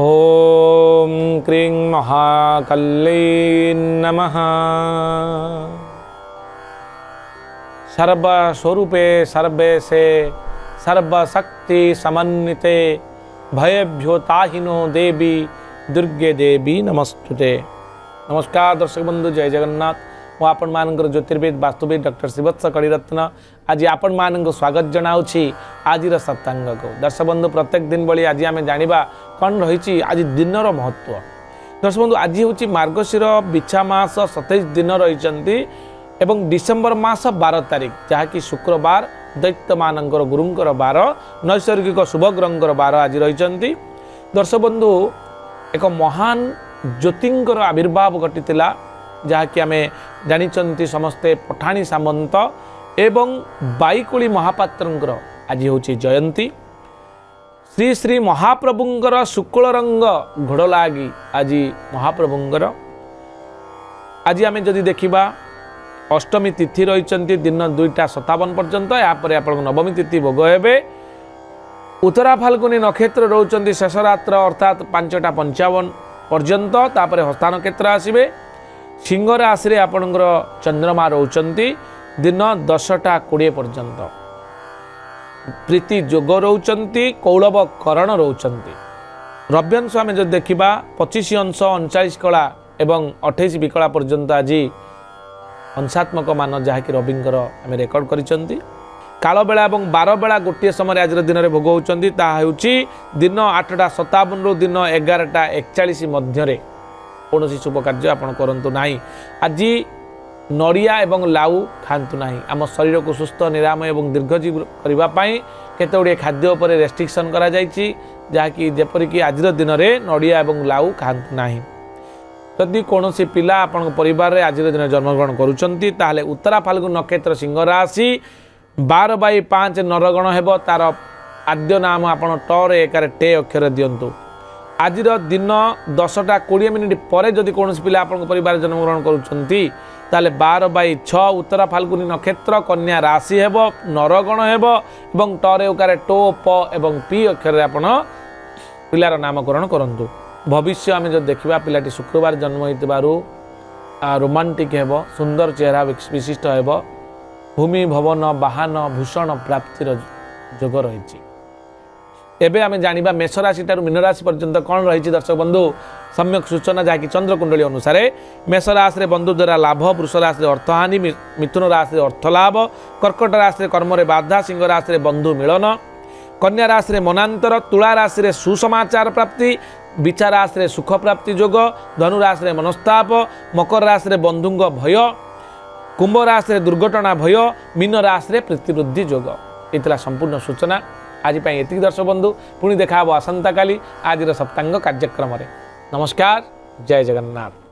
ओम क्रीं महाकल्लै नमः। सर्वस्वरूपे सर्वेशे सर्वशक्ति समन्विते भयभ्यो ताहिनो देवी दुर्गे देवी नमस्तुते। नमस्कार दर्शक बंधु, जय जगन्नाथ। मु आपण मानकर ज्योतिर्विद वास्तुविद डॉक्टर श्रीवत्स कड़ीरत्न आज आपण मान स्वागत जनाऊँगी आज सप्तांग को। दर्शक बंधु, प्रत्येक दिन भली आज आम जाना कौन रही आज दिनर महत्व। दर्शक बंधु, आज हूँ मार्गशीर बिछा मास 27 दिन रही एवं डिसेम्बर मास 12 तारिख जहाँकि शुक्रवार दैत्य मानकर गुरुंकर बार नैसर्गिक शुभग्रहंकर बार आज रही। दर्शक बंधु, एक महान ज्योतिंकर आविर्भाव घटी जहाँकि आम जानी समस्ते पठाणी सामंत एवं बाईकुली महापात्रंकर आज हूँ जयंती। श्री श्री महाप्रभुंकर शुक्ल रंग घोड़ लगी आज महाप्रभुंकर आज आम जदि देखा अष्टमी तिथि रही दिन 2:57 पर्यंत। यापर आप नवमी तिथि भोग हे। उत्तरा फाल्गुनी नक्षत्र रोचंती शेष रात्र अर्थात 5:55 पर्यंत। तापर हस्ता नक्षत्र आसवे। सिंह राशि आपणकर चंद्रमा रोचंती दिन 10:20 पर्यंत। प्रीति जोग रोचंती, कौलव करण रोचंती। रव्यांश आम जो देखा 25 अंश 39 कला एवं 28 विकला पर्यंत आज अंशात्मक मान जहाँकि रविंकर आम रेकर्ड करिसेंती। काल बेला और 12 बेला गोटे समय आज दिन में भोग होती दिन 8:57 रु दिन 11:41 मध्य कौन शुभ कार्य आपड़ करूँ ना। आज नड़िया एवं लाउ खातु ना। आम शरीर को सुस्थ निरामय और दीर्घजीव करने केते गुड़े खाद्य उपर रेस्ट्रिक्शन करा जायछि, जहाँकि जेपरिक आज दिन में नड़िया एवं लाउ खातु ना। जदि कौन पिला आपण परिवार में आज दिन जन्मग्रहण करुँच ताहले उत्तरा फाल्गुन नक्षत्र सिंह राशि 12/5 नरगण हेब। तार आद्य नाम आपण टर एकार टे अक्षर दिंतु। आज दिन 10:20 पर जदि कौन पिला आपण परिवार जन्मग्रहण करुँच ताले 12/6 उत्तरा फाल्गुनी नक्षत्र कन्या राशि हेब, नरगण हेब एवं टर एकार टो प एवं पी अक्षर आपण पिलार नामकरण करंतु। भविष्य आम जो देखा पिलाटी शुक्रवार जन्म हो रोमांटिक हेब, सुंदर चेहरा विशिष्ट हेब, भूमि भवन वाहन भूषण प्राप्तिर जोग रही। एबे आम जानिबा मेष राशि ठारू मीन राशि पर्यंत कौन रही। दर्शक बंधु, सम्यक सूचना जहाँकि चंद्रकुंडली अनुसार मेष राशि बंधु द्वारा लाभ, वृष राशि अर्थहानि, मिथुन राशि अर्थ लाभ, कर्कट राशि कर्म बाधा, सिंह राशि बंधु मिलन, कन्या राशि मनांतर, तुला राशि सुसमाचार प्राप्ति, बिछा राशि सुख प्राप्ति जोग, धनु राशि मनस्ताप, मकर राशि बंधु भय, कुंभ राशि दुर्घटना भय, मीन राशि प्रीतिवृद्धि जोग। ये संपूर्ण सूचना आज ये दर्शक बंधु। पुणी देखा आसंता काली आज सप्तांग कार्यक्रम। नमस्कार, जय जगन्नाथ।